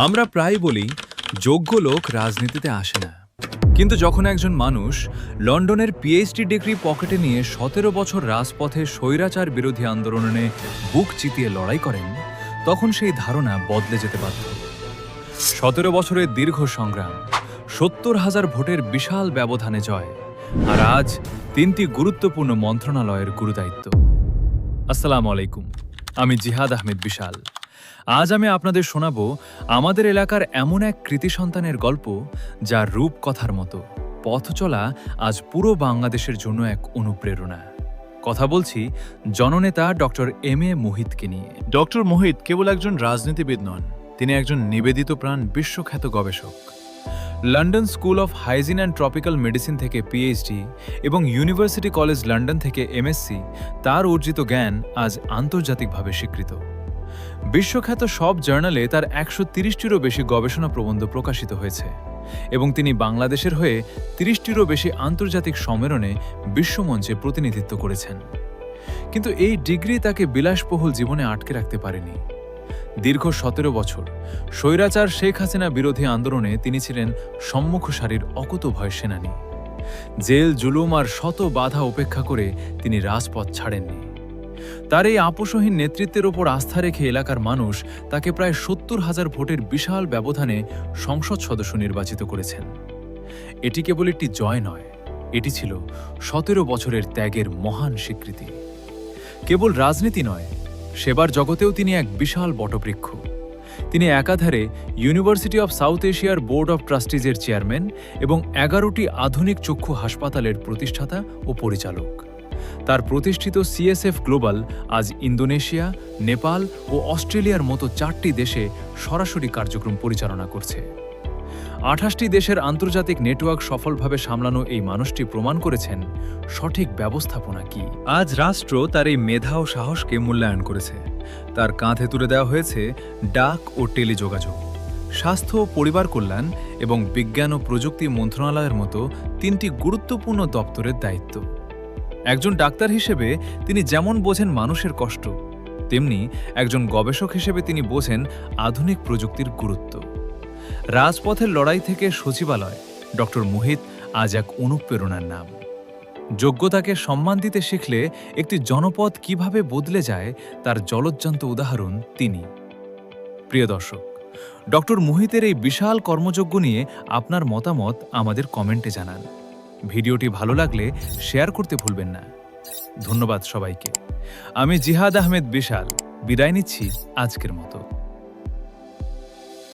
আমরা প্রায় বলি যোগ্য লোক রাজনীতিতে আসে না, কিন্তু যখন একজন মানুষ লন্ডনের পিএইচডি ডিগ্রি পকেটে নিয়ে ১৭ বছর রাজপথে স্বৈরাচার বিরোধী আন্দোলনে বুক চিতিয়ে লড়াই করেন, তখন সেই ধারণা বদলে যেতে বাধ্য। ১৭ বছরের দীর্ঘ সংগ্রাম, ৭০,০০০ ভোটের বিশাল ব্যবধানে জয়, আর আজ ৩টি গুরুত্বপূর্ণ মন্ত্রণালয়ের গুরুদায়িত্ব। আসসালামু আলাইকুম, আমি জিহাদ আহমেদ বিশাল। আজ আমি আপনাদের শোনাব আমাদের এলাকার এমন এক কৃতি সন্তানের গল্প, যার রূপকথার মতো পথ চলা আজ পুরো বাংলাদেশের জন্য এক অনুপ্রেরণা। কথা বলছি জননেতা ডক্টর এম.এ. মুহিতকে নিয়ে। ডক্টর মুহিত কেবল একজন রাজনীতিবিদ নন, তিনি একজন নিবেদিত প্রাণ বিশ্বখ্যাত গবেষক। London school of hygiene and tropical medicine থেকে পিএইচডি এবং ইউনিভার্সিটি কলেজ লন্ডন থেকে এমএসসি, তার অর্জিত জ্ঞান আজ আন্তর্জাতিকভাবে স্বীকৃত। বিশ্বখ্যাত সব জার্নালে তার ১৩০টিরও বেশি গবেষণা প্রবন্ধ প্রকাশিত হয়েছে এবং তিনি বাংলাদেশের হয়ে ৩০টিরও বেশি আন্তর্জাতিক সম্মেলনে বিশ্বমঞ্চে প্রতিনিধিত্ব করেছেন। কিন্তু এই ডিগ্রি তাকে বিলাসবহুল জীবনে আটকে রাখতে পারেনি। দীর্ঘ ১৭ বছর স্বৈরাচার শেখ হাসিনা বিরোধী আন্দোলনে তিনি ছিলেন সম্মুখ সারির অকুতোভয় সেনানী। জেল, জুলুম আর শত বাধা উপেক্ষা করে তিনি রাজপথ ছাড়েননি। তার এই আপোষহীন নেতৃত্বের ওপর আস্থা রেখে এলাকার মানুষ তাকে প্রায় ৭০,০০০ ভোটের বিশাল ব্যবধানে সংসদ সদস্য নির্বাচিত করেছেন। এটি কেবল একটি জয় নয়, এটি ছিল ১৭ বছরের ত্যাগের মহান স্বীকৃতি। কেবল রাজনীতি নয়, সেবার জগতেও তিনি এক বিশাল বটবৃক্ষ। তিনি একাধারে ইউনিভার্সিটি অব সাউথ এশিয়ার বোর্ড অব ট্রাস্টিজের চেয়ারম্যান এবং ১১টি আধুনিক চক্ষু হাসপাতালের প্রতিষ্ঠাতা ও পরিচালক। তার প্রতিষ্ঠিত সিএসএফ গ্লোবাল আজ ইন্দোনেশিয়া, নেপাল ও অস্ট্রেলিয়ার মতো ৪টি দেশে সরাসরি কার্যক্রম পরিচালনা করছে। ২৮টি দেশের আন্তর্জাতিক নেটওয়ার্ক সফলভাবে সামলানো এই মানুষটি প্রমাণ করেছেন সঠিক ব্যবস্থাপনা কি। আজ রাষ্ট্র তার এই মেধা ও সাহসকে মূল্যায়ন করেছে। তার কাঁধে তুলে দেওয়া হয়েছে ডাক ও টেলিযোগাযোগ, স্বাস্থ্য ও পরিবার কল্যাণ এবং বিজ্ঞান ও প্রযুক্তি মন্ত্রণালয়ের মতো ৩টি গুরুত্বপূর্ণ দপ্তরের দায়িত্ব। একজন ডাক্তার হিসেবে তিনি যেমন বোঝেন মানুষের কষ্ট, তেমনি একজন গবেষক হিসেবে তিনি বোঝেন আধুনিক প্রযুক্তির গুরুত্ব। রাজপথের লড়াই থেকে সচিবালয়, ডক্টর মুহিত আজ এক অনুপ্রেরণার নাম। যোগ্যতাকে সম্মান দিতে শিখলে একটি জনপদ কিভাবে বদলে যায়, তার জলজ্জান্ত উদাহরণ তিনি। প্রিয় দর্শক, ডক্টর মুহিতের এই বিশাল কর্মযজ্ঞ নিয়ে আপনার মতামত আমাদের কমেন্টে জানান। ভিডিওটি ভালো লাগলে শেয়ার করতে ভুলবেন না। ধন্যবাদ সবাইকে। আমি জিহাদ আহমেদ বিশাল বিদায় নিচ্ছি আজকের মতো।